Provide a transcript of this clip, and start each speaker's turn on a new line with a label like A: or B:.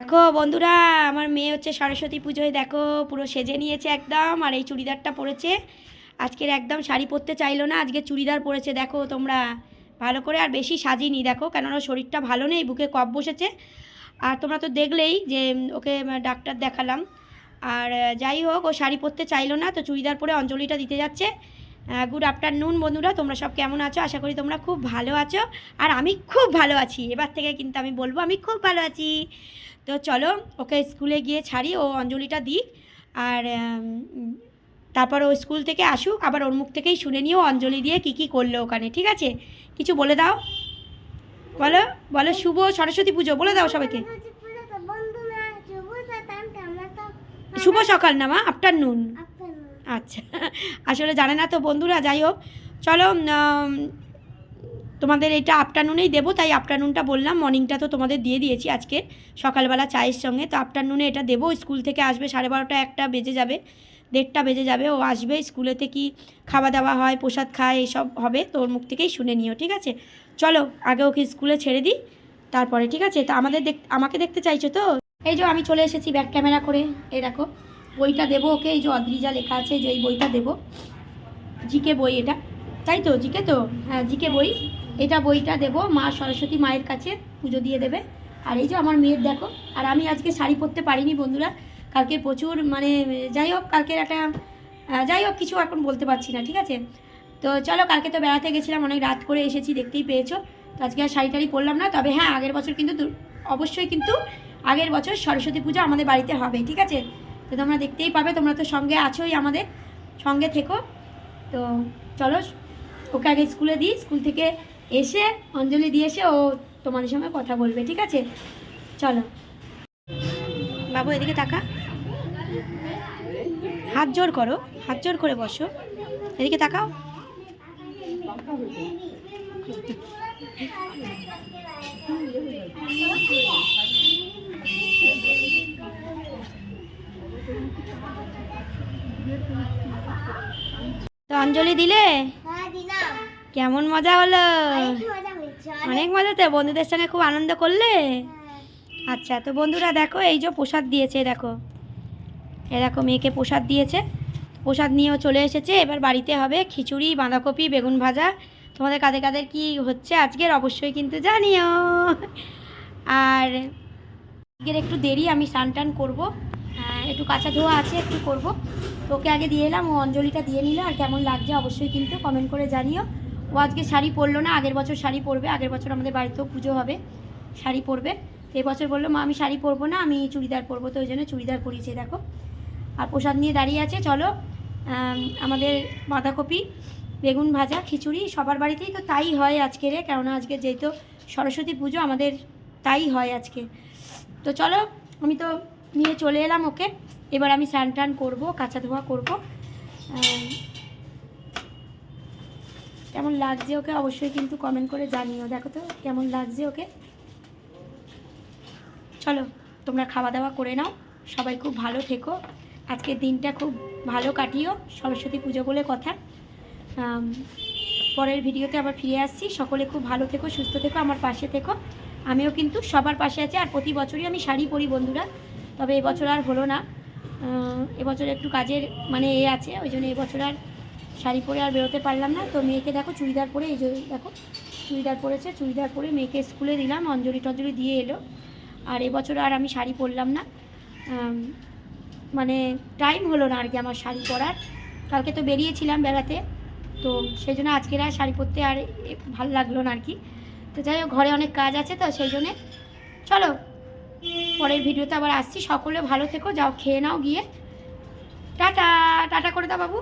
A: দেখো বন্ধুরা, আমার মেয়ে হচ্ছে সরস্বতী পুজোয় দেখো পুরো সেজে নিয়েছে একদম। আর এই চুড়িদারটা পরেছে আজকের, একদম শাড়ি পরতে চাইলো না, আজকে চুড়িদার পরেছে। দেখো তোমরা ভালো করে, আর বেশি সাজিনি দেখো, কেননা শরীরটা ভালো নেই, বুকে কফ বসেছে। আর তোমরা তো দেখলেই যে ওকে ডাক্তার দেখালাম। আর যাই হোক, ও শাড়ি পরতে চাইলো না, তো চুড়িদার পরে অঞ্জলিটা দিতে যাচ্ছে। গুড আফটারনুন বন্ধুরা, তোমরা সব কেমন আছো? আশা করি তোমরা খুব ভালো আছো। আর আমি খুব ভালো আছি, এবার থেকে কিন্তু আমি বলবো আমি খুব ভালো আছি। তো চলো ওকে স্কুলে গিয়ে ছাড়ি, ও অঞ্জলিটা দিক। আর তারপর ও স্কুল থেকে আসুক, আবার ওর মুখ থেকেই শুনে নিও অঞ্জলি দিয়ে কী কী করলো ওখানে। ঠিক আছে, কিছু বলে দাও, বলো বলো। শুভ সরস্বতী পুজো বলে দাও সবাইকে। শুভ সকাল না মা, আফটারনুন। আচ্ছা, আসলে জানে না তো বন্ধুরা। যাই হোক, চলো তোমাদের এটা আফটারনুনেই দেবো, তাই আফটারনুনটা বললাম। মর্নিংটা তো তোমাদের দিয়ে দিয়েছি আজকে সকালবেলা চায়ের সঙ্গে। তো আফটারনুনে এটা দেবো। স্কুল থেকে আসবে 12:30 একটা বেজে যাবে, 1:30টা বেজে যাবে। ও আসবে, স্কুলেতে কি খাওয়া দাওয়া হয়, প্রসাদ খায়, এসব হবে। তো ওর মুখ থেকেই শুনে নিও। ঠিক আছে, চলো আগে ওকে স্কুলে ছেড়ে দিই, তারপরে। ঠিক আছে, তো আমাকে দেখতে চাইছো তো? এই যে আমি চলে এসেছি ব্যাক ক্যামেরা করে। এই দেখো বইটা দেবো ওকে, এই যে অদ্রিজা লেখা আছে, যে এই বইটা দেবো। জিকে বই এটা, তাই তো? জিকে তো, হ্যাঁ জিকে বই। এটা বইটা দেবো মা সরস্বতী মায়ের কাছে, পুজো দিয়ে দেবে। আর এই যে আমার মেয়ের দেখো। আর আমি আজকে শাড়ি পরতে পারিনি বন্ধুরা, কালকে প্রচুর মানে, যাই হোক কালকের একটা, যাই হোক কিছু এখন বলতে পারছি না। ঠিক আছে, তো চলো, কালকে তো বেড়াতে গেছিলাম, অনেক রাত করে এসেছি, দেখতেই পেয়েছো। তো আজকে আর শাড়ি টাড়ি পরলাম না। তবে হ্যাঁ, আগের বছর কিন্তু অবশ্যই কিন্তু আগের বছর সরস্বতী পুজো আমাদের বাড়িতে হবে। ঠিক আছে, তো তোমরা দেখতেই পাবে, তোমরা তো সঙ্গে আছোই, আমাদের সঙ্গে থেকো। তো চলো ওকে আগে স্কুলে দিই, স্কুল থেকে এসে অঞ্জলি দিয়ে এসে ও তোমাদের সঙ্গে কথা বলবে। ঠিক আছে, চলো বাবু এদিকে তাকা, হাত জোর করো, হাত জোর করে বসো, এদিকে তাকাও। তো অঞ্জলি দিলে? কেমন মজা হলো? অনেক মজা তো, বন্ধুদের সঙ্গে খুব আনন্দ করলে? আচ্ছা, তো বন্ধুরা দেখো, এই যে প্রসাদ দিয়েছে, দেখো এ দেখো মেয়েকে প্রসাদ দিয়েছে। প্রসাদ নিয়েও চলে এসেছে। এবার বাড়িতে হবে খিচুড়ি, বাঁধাকপি, বেগুন ভাজা। তোমাদের কাদের কাদের কি হচ্ছে আজকের অবশ্যই কিন্তু জানিও। আর আজকের একটু দেরি, আমি স্নান টান করবো, একটু কাঁচা ধোয়া আছে, একটু করব। তোকে আগে দিয়ে এলাম, ও অঞ্জলিটা দিয়ে নিল। আর কেমন লাগছে অবশ্যই কিন্তু কমেন্ট করে জানিও। ও আজকে শাড়ি পরলো না, আগের বছর শাড়ি পরবে। আগের বছর আমাদের বাড়িতেও পুজো হবে, শাড়ি পরবে। তো এবছর বললো মা আমি শাড়ি পরবো না, আমি চুড়িদার পরবো। তো ওই জন্য চুড়িদার পরিয়েছে দেখো। আর প্রসাদ নিয়ে দাঁড়িয়ে আছে। চলো আমাদের বাঁধাকপি, বেগুন ভাজা, খিচুড়ি সবার বাড়িতেই তো তাই হয় আজকে রে, কেননা আজকে যেহেতু সরস্বতী পুজো আমাদের তাই হয় আজকে। তো চলো, আমি তো নিয়ে চলে এলাম ওকে। এবার আমি স্নান টান করবো, কাঁচা ধোয়া করবো। কেমন লাগছে ওকে অবশ্যই কিন্তু কমেন্ট করে জানিও। দেখো তো কেমন লাগছে ওকে। চলো তোমরা খাওয়া দাওয়া করে নাও, সবাই খুব ভালো থেকো, আজকের দিনটা খুব ভালো কাটিও। সরস্বতী পুজো বলে কথা। পরের ভিডিওতে আবার ফিরে আসছি। সকলে খুব ভালো থেকো, সুস্থ থেকো, আমার পাশে থেকো। আমিও কিন্তু সবার পাশে আছি। আর প্রতি বছরই আমি শাড়ি পরি বন্ধুরা, তবে এবছর আর হলো না। এবছর একটু কাজের মানে আছে, ওই জন্য এবছর আর শাড়ি পরে আর বেরোতে পারলাম না। তো মেয়েকে দেখো চুড়িদার পরে, এই যে দেখো চুড়িদার পরেছে, চুড়িদার পরে মেয়েকে স্কুলে দিলাম, অঞ্জলি টঞ্জলি দিয়ে এলো। আর এবছর আর আমি শাড়ি পরলাম না, মানে টাইম হলো না আর কি আমার শাড়ি পরার। কালকে তো বেরিয়েছিলাম বেড়াতে, তো সেই জন্য আজকের আর শাড়ি পরতে আর ভালো লাগলো না আর কি। তো যাই হোক, ঘরে অনেক কাজ আছে, তো সেই জন্যে চলো পরের ভিডিওতে আবার আসছি। সকলে ভালো থেকো, যাও খেয়ে নাও গিয়ে। টাটা টাটা করে দাও বাবু।